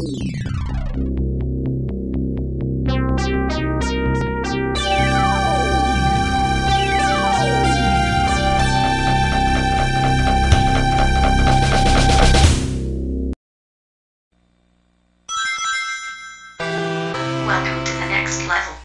Welcome to the next level.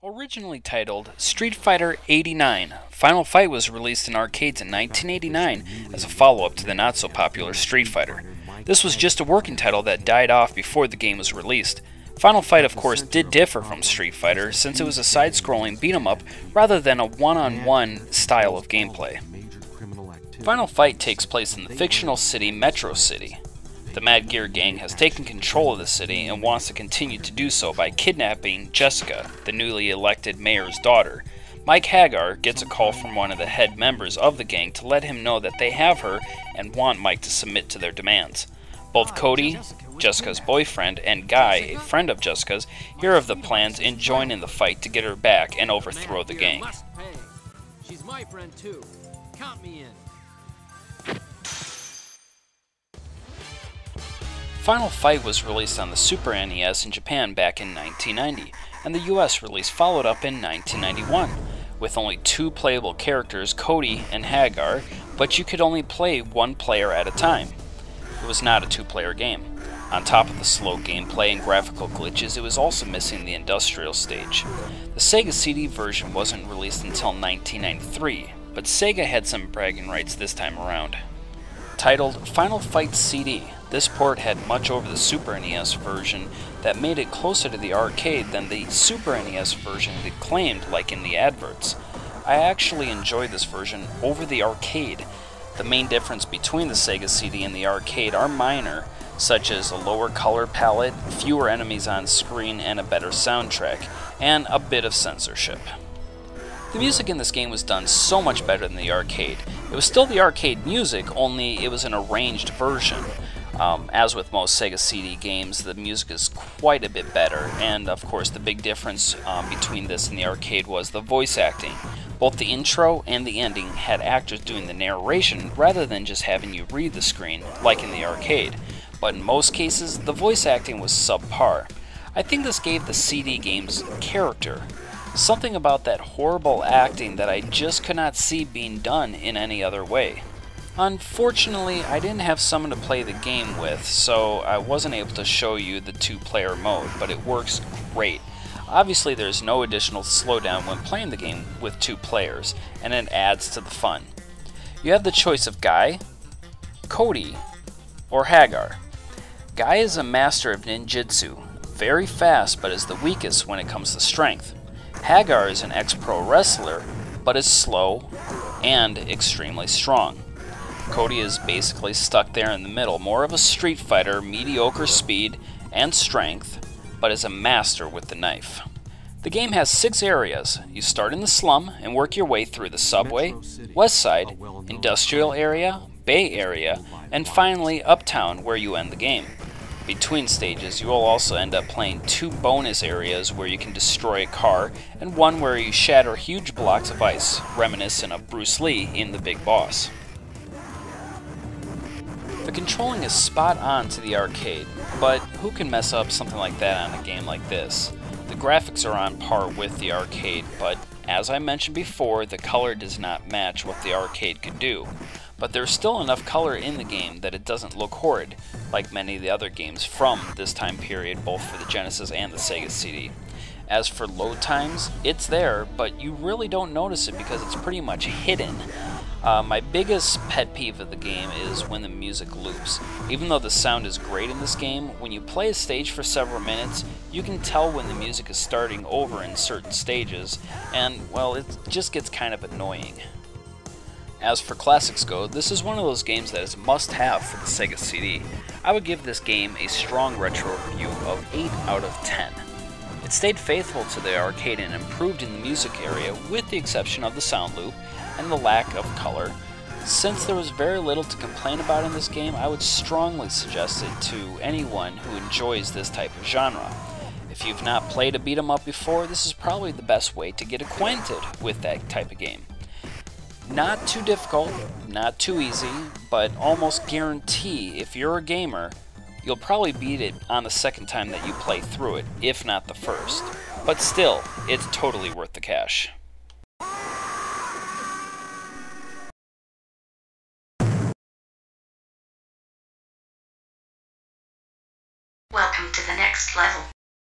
Originally titled Street Fighter 89, Final Fight was released in arcades in 1989 as a follow-up to the not-so-popular Street Fighter. This was just a working title that died off before the game was released. Final Fight, of course, did differ from Street Fighter since it was a side-scrolling beat-em-up rather than a one-on-one style of gameplay. Final Fight takes place in the fictional city Metro City. The Mad Gear Gang has taken control of the city and wants to continue to do so by kidnapping Jessica, the newly elected mayor's daughter. Mike Hagar gets a call from one of the head members of the gang to let him know that they have her and want Mike to submit to their demands. Both Cody, Jessica's boyfriend, and Guy, a friend of Jessica's, hear of the plans and join in the fight to get her back and overthrow the gang. She's my friend too. Count me in. Final Fight was released on the Super NES in Japan back in 1990, and the US release followed up in 1991, with only two playable characters, Cody and Hagar, but you could only play one player at a time. It was not a two-player game. On top of the slow gameplay and graphical glitches, it was also missing the industrial stage. The Sega CD version wasn't released until 1993, but Sega had some bragging rights this time around. Titled Final Fight CD, this port had much over the Super NES version that made it closer to the arcade than the Super NES version it claimed, like in the adverts. I actually enjoyed this version over the arcade. The main difference between the Sega CD and the arcade are minor, such as a lower color palette, fewer enemies on screen, and a better soundtrack, and a bit of censorship. The music in this game was done so much better than the arcade. It was still the arcade music, only it was an arranged version. As with most Sega CD games, the music is quite a bit better, and of course the big difference between this and the arcade was the voice acting. Both the intro and the ending had actors doing the narration rather than just having you read the screen, like in the arcade, but in most cases the voice acting was subpar. I think this gave the CD games character. Something about that horrible acting that I just could not see being done in any other way. Unfortunately, I didn't have someone to play the game with, so I wasn't able to show you the two-player mode, but it works great. Obviously, there's no additional slowdown when playing the game with two players, and it adds to the fun. You have the choice of Guy, Cody, or Hagar. Guy is a master of ninjutsu, very fast but is the weakest when it comes to strength. Hagar is an ex-pro wrestler, but is slow and extremely strong. Cody is basically stuck there in the middle, more of a street fighter, mediocre speed and strength, but is a master with the knife. The game has 6 areas. You start in the slum and work your way through the subway, west side, industrial area, bay area, and finally uptown where you end the game. Between stages, you will also end up playing 2 bonus areas where you can destroy a car, and one where you shatter huge blocks of ice, reminiscent of Bruce Lee in The Big Boss. The controlling is spot on to the arcade, but who can mess up something like that on a game like this? The graphics are on par with the arcade, but as I mentioned before, the color does not match what the arcade could do. But there's still enough color in the game that it doesn't look horrid, like many of the other games from this time period, both for the Genesis and the Sega CD. As for load times, it's there, but you really don't notice it because it's pretty much hidden. My biggest pet peeve of the game is when the music loops. Even though the sound is great in this game, when you play a stage for several minutes, you can tell when the music is starting over in certain stages, and, well, it just gets kind of annoying. As for classics go, this is one of those games that is must-have for the Sega CD. I would give this game a strong retro review of 8 out of 10. It stayed faithful to the arcade and improved in the music area with the exception of the sound loop and the lack of color. Since there was very little to complain about in this game, I would strongly suggest it to anyone who enjoys this type of genre. If you've not played a beat 'em up before, this is probably the best way to get acquainted with that type of game. Not too difficult, not too easy, but almost guarantee if you're a gamer, you'll probably beat it on the second time that you play through it, if not the first. But still, it's totally worth the cash. Welcome to the next level.